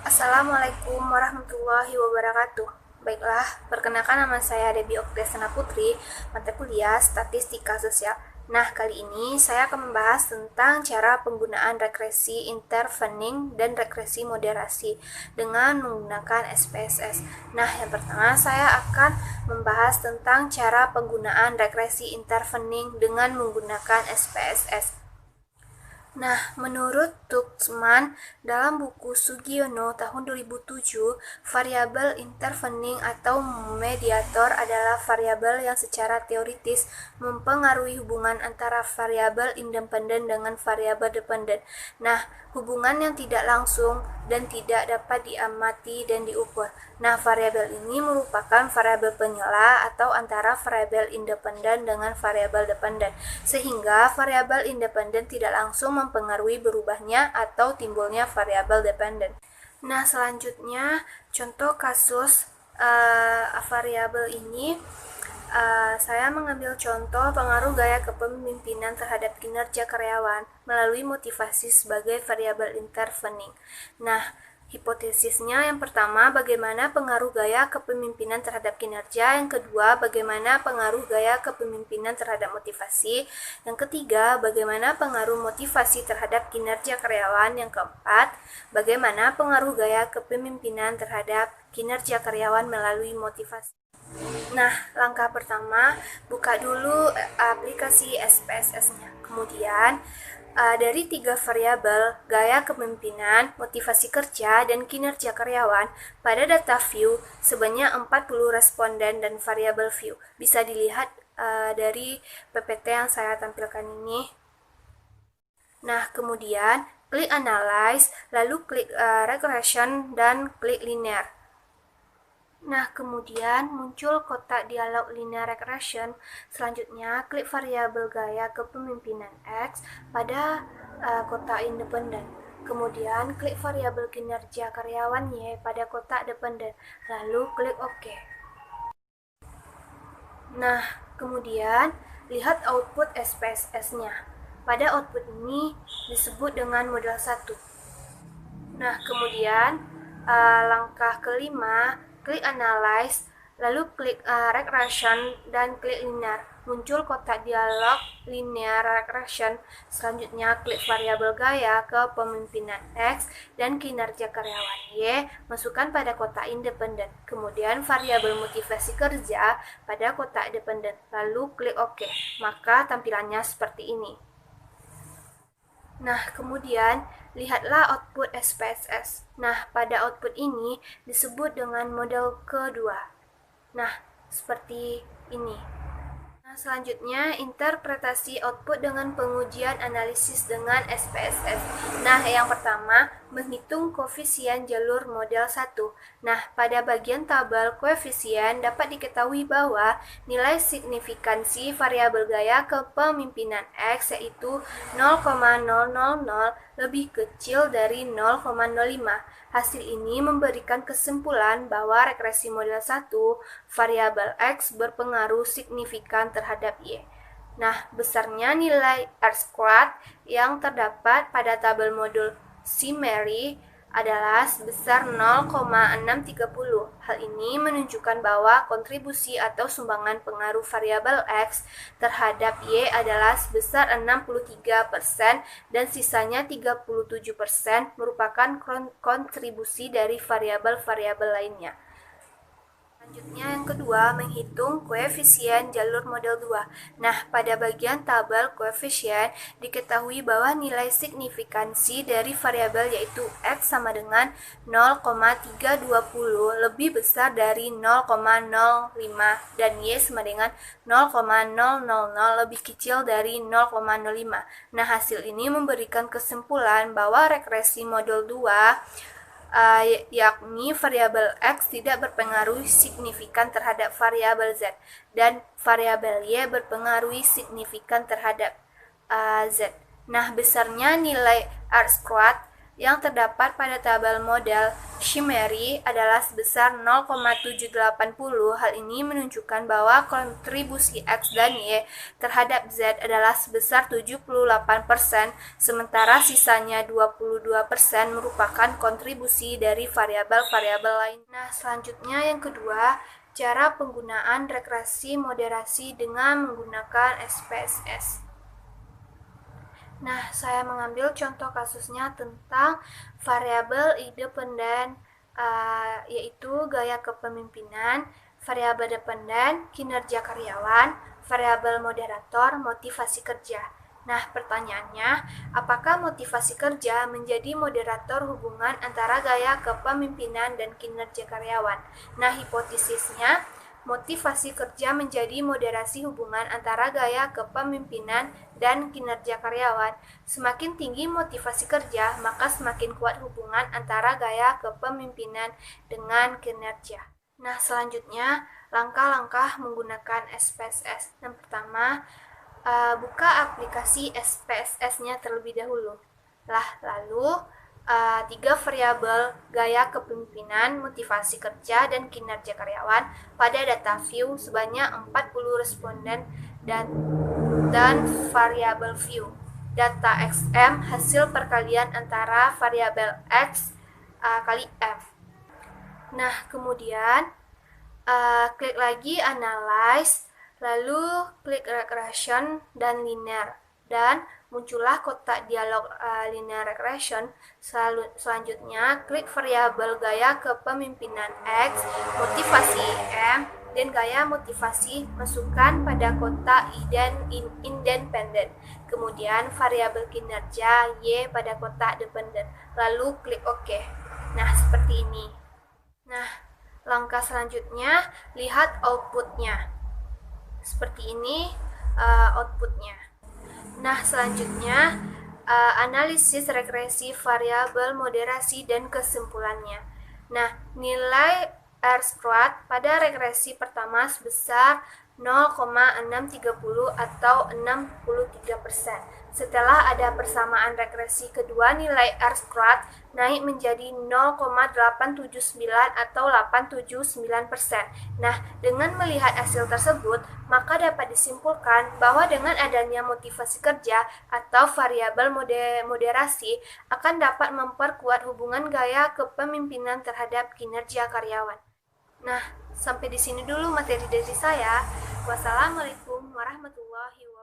Assalamualaikum warahmatullahi wabarakatuh. Baiklah, perkenalkan nama saya Debbie Oktesana Putri, mata kuliah Statistika Sosial. Nah, kali ini saya akan membahas tentang cara penggunaan regresi intervening dan regresi moderasi dengan menggunakan SPSS. Nah, yang pertama saya akan membahas tentang cara penggunaan regresi intervening dengan menggunakan SPSS. Nah, menurut Tuxman, dalam buku Sugiono tahun 2007, variabel intervening atau mediator adalah variabel yang secara teoritis mempengaruhi hubungan antara variabel independen dengan variabel dependen. Nah, hubungan yang tidak langsung dan tidak dapat diamati dan diukur. Nah, variabel ini merupakan variabel penyela atau antara variabel independen dengan variabel dependen, sehingga variabel independen tidak langsung mempengaruhi berubahnya atau timbulnya variabel dependen. Nah, selanjutnya contoh kasus variabel ini saya mengambil contoh pengaruh gaya kepemimpinan terhadap kinerja karyawan melalui motivasi sebagai variabel intervening. Nah, hipotesisnya yang pertama, bagaimana pengaruh gaya kepemimpinan terhadap kinerja. Yang kedua, bagaimana pengaruh gaya kepemimpinan terhadap motivasi. Yang ketiga, bagaimana pengaruh motivasi terhadap kinerja karyawan. Yang keempat, bagaimana pengaruh gaya kepemimpinan terhadap kinerja karyawan melalui motivasi. Nah, langkah pertama, buka dulu aplikasi SPSS-nya. Kemudian, dari 3 variabel, gaya kepemimpinan, motivasi kerja, dan kinerja karyawan, pada data view sebanyak 40 responden dan variabel view. Bisa dilihat dari PPT yang saya tampilkan ini. Nah, kemudian klik Analyze, lalu klik Regression, dan klik Linear. Nah, kemudian muncul kotak dialog linear regression. Selanjutnya, klik variabel gaya kepemimpinan X pada kotak independen. Kemudian, klik variabel kinerja karyawan Y pada kotak dependen. Lalu, klik OK. Nah, kemudian lihat output SPSS-nya. Pada output ini disebut dengan model 1. Nah, kemudian langkah kelima, klik Analyze, lalu klik Regression, dan klik Linear. Muncul kotak dialog Linear Regression. Selanjutnya, klik variabel gaya kepemimpinan X dan kinerja karyawan Y, masukkan pada kotak independen. Kemudian, variabel motivasi kerja pada kotak dependen. Lalu, klik OK. Maka tampilannya seperti ini. Nah, kemudian lihatlah output SPSS. Nah, pada output ini disebut dengan model kedua. Nah, seperti ini. Nah, selanjutnya interpretasi output dengan pengujian analisis dengan SPSS. Nah, yang pertama, menghitung koefisien jalur model 1. Nah, pada bagian tabel koefisien dapat diketahui bahwa nilai signifikansi variabel gaya kepemimpinan X yaitu 0,000 lebih kecil dari 0,05. Hasil ini memberikan kesimpulan bahwa regresi model 1, variabel X berpengaruh signifikan terhadap Y. Nah, besarnya nilai R² yang terdapat pada tabel modul Simmery adalah sebesar 0,630. Hal ini menunjukkan bahwa kontribusi atau sumbangan pengaruh variabel X terhadap Y adalah sebesar 63% dan sisanya 37% merupakan kontribusi dari variabel-variabel lainnya. Selanjutnya yang kedua, menghitung koefisien jalur model 2. Nah, pada bagian tabel koefisien diketahui bahwa nilai signifikansi dari variabel yaitu X sama dengan 0,320 lebih besar dari 0,05 dan Y sama dengan 0,000 lebih kecil dari 0,05. Nah, hasil ini memberikan kesimpulan bahwa regresi model 2 yakni variabel X tidak berpengaruh signifikan terhadap variabel Z dan variabel Y berpengaruh signifikan terhadap Z. Nah, besarnya nilai R² yang terdapat pada tabel model Shimmery adalah sebesar 0,780. Hal ini menunjukkan bahwa kontribusi X dan Y terhadap Z adalah sebesar 78%, sementara sisanya 22% merupakan kontribusi dari variabel-variabel lain. Nah, selanjutnya yang kedua, cara penggunaan regresi moderasi dengan menggunakan SPSS. Nah, saya mengambil contoh kasusnya tentang variabel independen, yaitu gaya kepemimpinan, variabel dependen, kinerja karyawan, variabel moderator, motivasi kerja. Nah, pertanyaannya, apakah motivasi kerja menjadi moderator hubungan antara gaya kepemimpinan dan kinerja karyawan? Nah, hipotesisnya, motivasi kerja menjadi moderasi hubungan antara gaya kepemimpinan dan kinerja karyawan. Semakin tinggi motivasi kerja, maka semakin kuat hubungan antara gaya kepemimpinan dengan kinerja. Nah, selanjutnya, langkah-langkah menggunakan SPSS. Yang pertama, buka aplikasi SPSS-nya terlebih dahulu. Lalu, 3 variabel gaya kepemimpinan, motivasi kerja, dan kinerja karyawan pada data view sebanyak 40 responden dan variabel view. Data XM hasil perkalian antara variabel X kali F. Nah, kemudian klik lagi Analyze, lalu klik Regression dan Linear, dan muncullah kotak dialog linear regression. Selanjutnya, klik variabel gaya kepemimpinan X, motivasi M, dan gaya motivasi masukkan pada kotak independen. Kemudian variabel kinerja Y pada kotak dependen. Lalu klik OK. Nah, seperti ini. Nah, langkah selanjutnya, lihat outputnya. Seperti ini outputnya. Nah, selanjutnya analisis regresi variabel moderasi dan kesimpulannya. Nah, nilai R-squared pada regresi pertama sebesar 0,630 atau 63%. Setelah ada persamaan regresi kedua, nilai R-squared naik menjadi 0,879 atau 879%. Nah, dengan melihat hasil tersebut, maka dapat disimpulkan bahwa dengan adanya motivasi kerja atau variabel moderasi akan dapat memperkuat hubungan gaya kepemimpinan terhadap kinerja karyawan. Nah, sampai di sini dulu materi dari saya. Wassalamualaikum warahmatullahi wabarakatuh.